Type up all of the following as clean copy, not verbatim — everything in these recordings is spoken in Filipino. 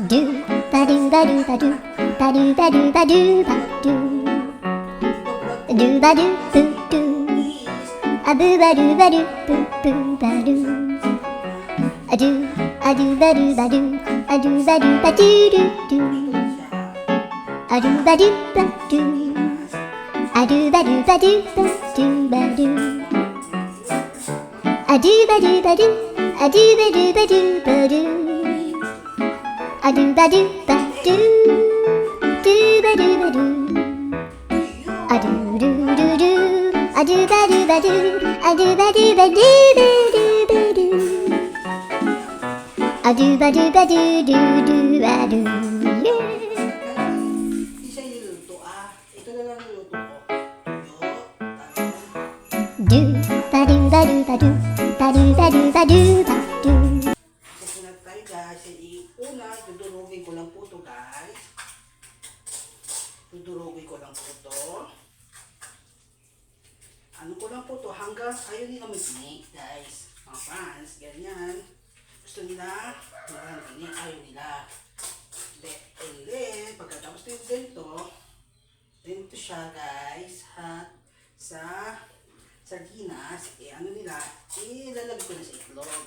do ba do ba do ba do ba do ba do ba do ba do ba do boo do a boo ba do ba do boo boo ba do a do ba do ba do a do ba do ba do do do a do ba do ba do a do ba do ba do ba do ba do a do ba do ba do a do ba do ba do ba do a do ba do ba do do ba do ba do a do do do do a do ba do ba do a do ba do ba do ba do ba do a do ba do ba do do do ba do yeah. Hindi siya niluluto ito na lang niluto ko. Do ba do ba do ba do ba do ba do ba do ba do. Susunod tayo guys. Una, dudurugin ko lang po ito guys. Dudurugin ko lang po ito. Ano ko lang po ito hanggang ayaw nila mag-inig guys. Mga fans, ganyan. Gusto nila, ayaw nila. And then, pagkatapos nito ganito siya guys. Sa sardinas, ano nila, ilalagay ko na sa itlog.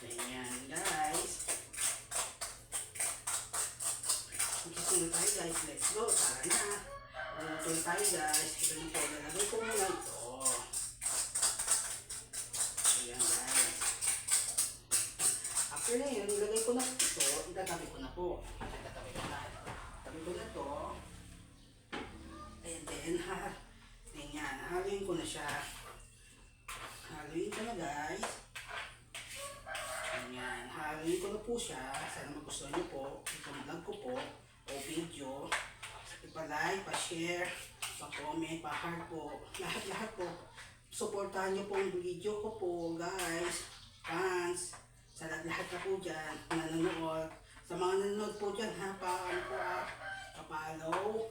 Ganyan guys. Magsisunod tayo guys, let's go, tara na. Magluto tayo guys, ito na po, lalagay ko muna ito. Ayan guys. After na yun, ilagay ko na ito, itatabi ko na po. Tabi ko na ito. And then, ganyan, haluin ko na siya. Haluin ko na guys. Ganyan, haluin ko na po siya. Sana magustuhan niyo po. Itong vlog ko po, o video. Pa-like, pa-share, pa-comment, pa-heart po. Lahat po. Supportahan niyo po yung video ko po guys. Fans. Sa lahat na po dyan, nanonood. Sa mga nanonood po dyan ha, pa-follow,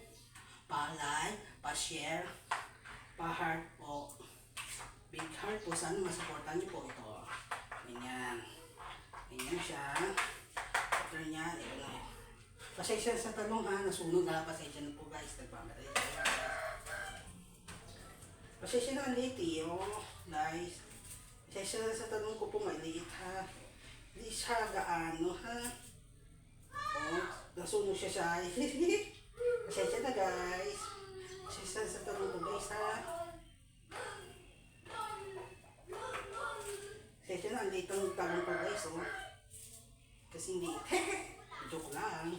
pa-like, pa-share, pa-heart po. Big heart po, sana masuportahan niyo po ito. Ganyan. Ganyan siya. After niyan, ito na. Pasensya sa talong ha, nasunog ha. Pasensya na po guys, nagpamatay tayo. Pasensya na late guys. Pasensya na sa talong ko po maliit ha. Hindi siya gaano ha. Nasunog siya. Pasensya na guys. Pasensya na sa talong ko guys ha. Pasensya na, ang late ang talong ko guys Kasi hindi. Joke lang.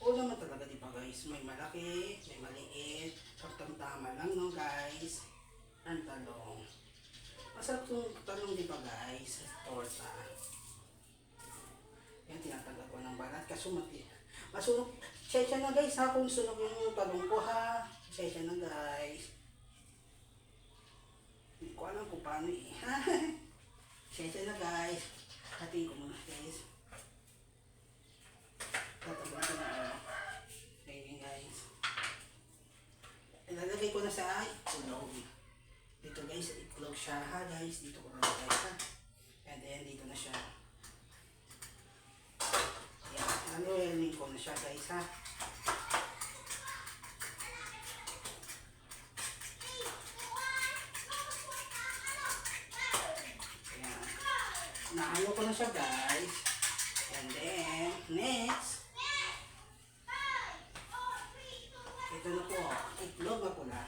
Oo naman talaga diba guys, may malaki, may maliit, tama lang no guys, ang talong. Masarap itong talong diba guys, torta. Yan, tinatanggal ko ng balat kasi masunog. Sensya na guys ha, kung sunog yung talong ko ha. Sensya na guys. Hindi ko alam kung paano Sensya na guys. Hatiin ko muna guys. Tatagal ko na ganyan guys. Ilalagay ko na sa itlog. Dito guys, itlog siya ha guys. Dito ko na guys ha. And then dito na siya. Yan, haluin ko na siya guys ha. Yan. Nahalo ko na siya guys. And then, next. Ito na po, itlog na pula.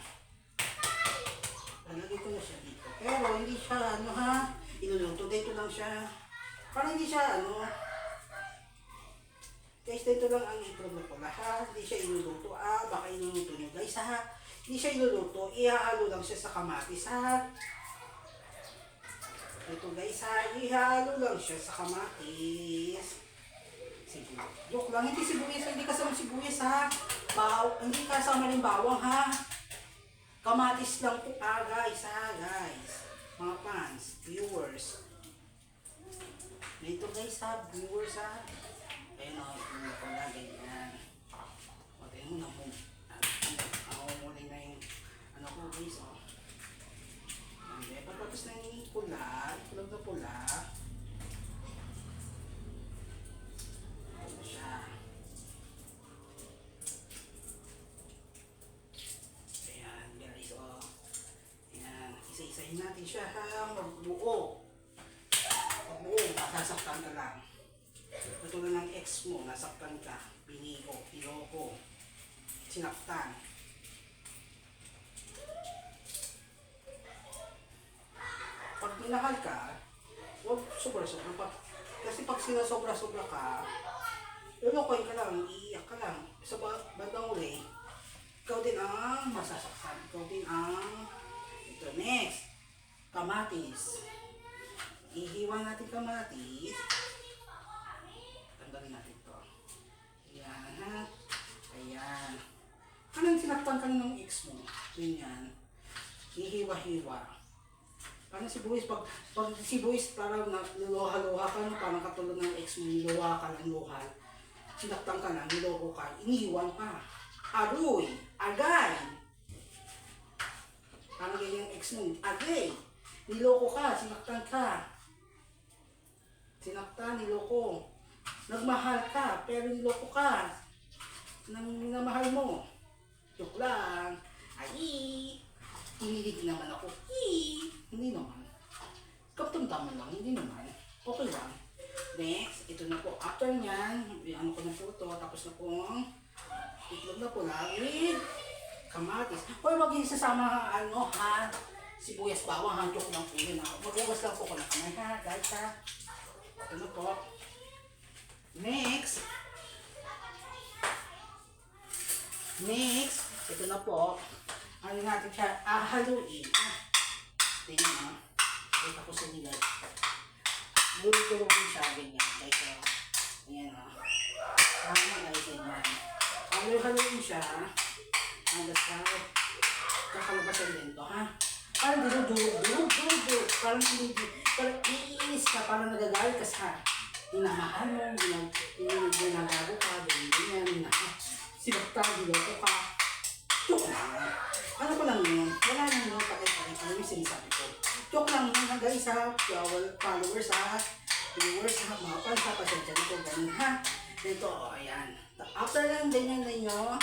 Lalagay ko na siya dito. Pero hindi siya iluluto. Dito lang siya. Parang hindi siya guys, dito lang ang itlog na pula ha. Hindi siya iluluto. Baka iluluto nyo guys ha. Hindi siya iluluto. Ihahalo lang siya sa kamatis ha. Ito guys ha. Ihahalo lang siya sa kamatis. Joke lang, hindi sibuyas, hindi kasama sibuyas ha. Hindi kasama rin bawang ha. Kamatis lang po guys ha guys. Mga fans, viewers. Dito guys ha, viewers ha. Ayun hindi ko na ganyan. Tingnan mo na po. Muli na yung ko guys pagkatapos na yung pula, itlog na pula. siya magbuo. Magbuo, masasaktan ka lang. Katulad ng ex mo, nasaktan ka, binigo, pinoko, sinaktan. Pag minahal ka, huwag sobra-sobra. Kasi pag sinasobra-sobra ka, lulukoy ka lang, iiyak ka lang. Sa bandang uli, ikaw din ang masasaktan. Ikaw din ang... Ito, next. Kamatis. Ihiwa natin kamatis. Tanggalin natin ito. Ayan. Ayan. Anong sinaktan ka ng ex mo? Ganyan. Ihiwa-hiwa. Parang si Buwis, pag si Buwis parang niluha-luha ka, no? Parang katulad ng ex mo, niluha ka ng luha. Sinaktan ka na, niloko ka, iniwan pa. Aroy, agay. Parang ganyan ex mo, agay. Niloko ka, sinaktan ka. Sinaktan, niloko. Nagmahal ka, pero niloko ka. Nang minamahal mo. Joke lang. Ay, hinilig naman ako. Hindi naman. Kaptamtaman lang, hindi naman. Okay lang. Next, ito na po. After nyan, ano ko na po ito. Tapos na pong itlog na po lang with kamatis. Huwag mag-isasama ano ha. Sibuyas bawang ha. Joke lang po yun ha. Mag-uwas lang po ko na kamay ha. Guys ha. Ito na po. Next. Next. Ito na po. Ano natin siya? Haluin. Tingnan mo. Ito ko sa nila. Nulog-tulog ko siya. Ganyan. Guys ha. Ayan ha. Tama guys. Ganyan. Haluin siya. Hanggang sa kakalabasan din to ha. Parang dudurog. Parang iinis ka. Parang nagagalit ka sa hinamahal mo. Ginagago ka. Ganyan. Sinakta. Ginagago ka. Joke lang. Ano ko lang yun? Wala nang yun. Pakit-pakit. Ano yung sinasabi ko? Joke lang yun ha guys ha. Followers ha. Viewers ha. Mga fans ha. Pasensya na ko. Ganun ha. Ito o. Ayan. After lang ganyan na nyo.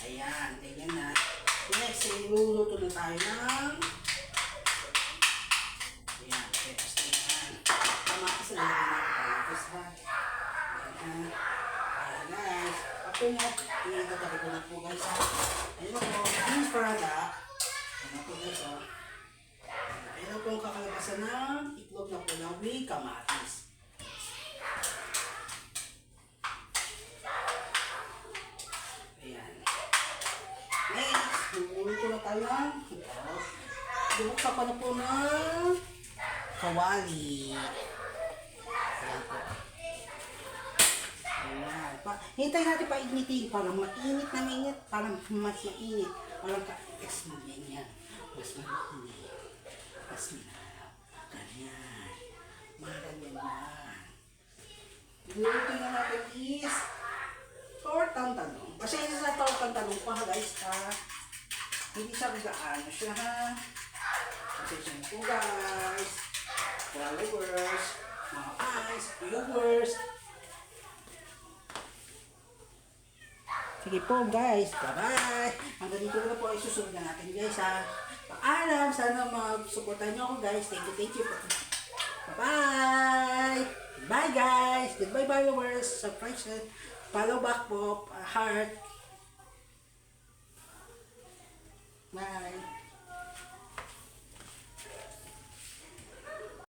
Ayan. Ganyan na. Next, iluluto na tayo ng ayan. Tapos na yan. Kamatis na lang natin. Kamatis ha. Ayan ha. Ayan guys. After nga, inagatabi ko na po guys ha. Ayan na po. Finish product. Ayan na po guys ha. Ayan na po ang kakalabasan ng itlog na po ng with kamatis. Ayan. Next, luluto na tayo ng bubuksan pa na po ng kawali. Ayan po. Ayan. Hintay natin paignitin para mainit na mainit. Para mas mainit. Parang ka-ex mo ganyan. Mas mainit. Mas malap. Ganyan. Ganyan na. Luluto na natin is tortang talong. Pasensya sa tortang talong pa ha guys ha. Hindi siya gaano siya ha. Pasensya na po guys. Followers, mga fans, viewers. Sige po guys. Bye-bye. Hanggang dito na po ay susunod na natin guys ha. Paalam. Sana mag-supportan nyo ako guys. Thank you po. Bye-bye. Bye guys. Goodbye followers. Subscribe. Follow back po. Heart. Bye.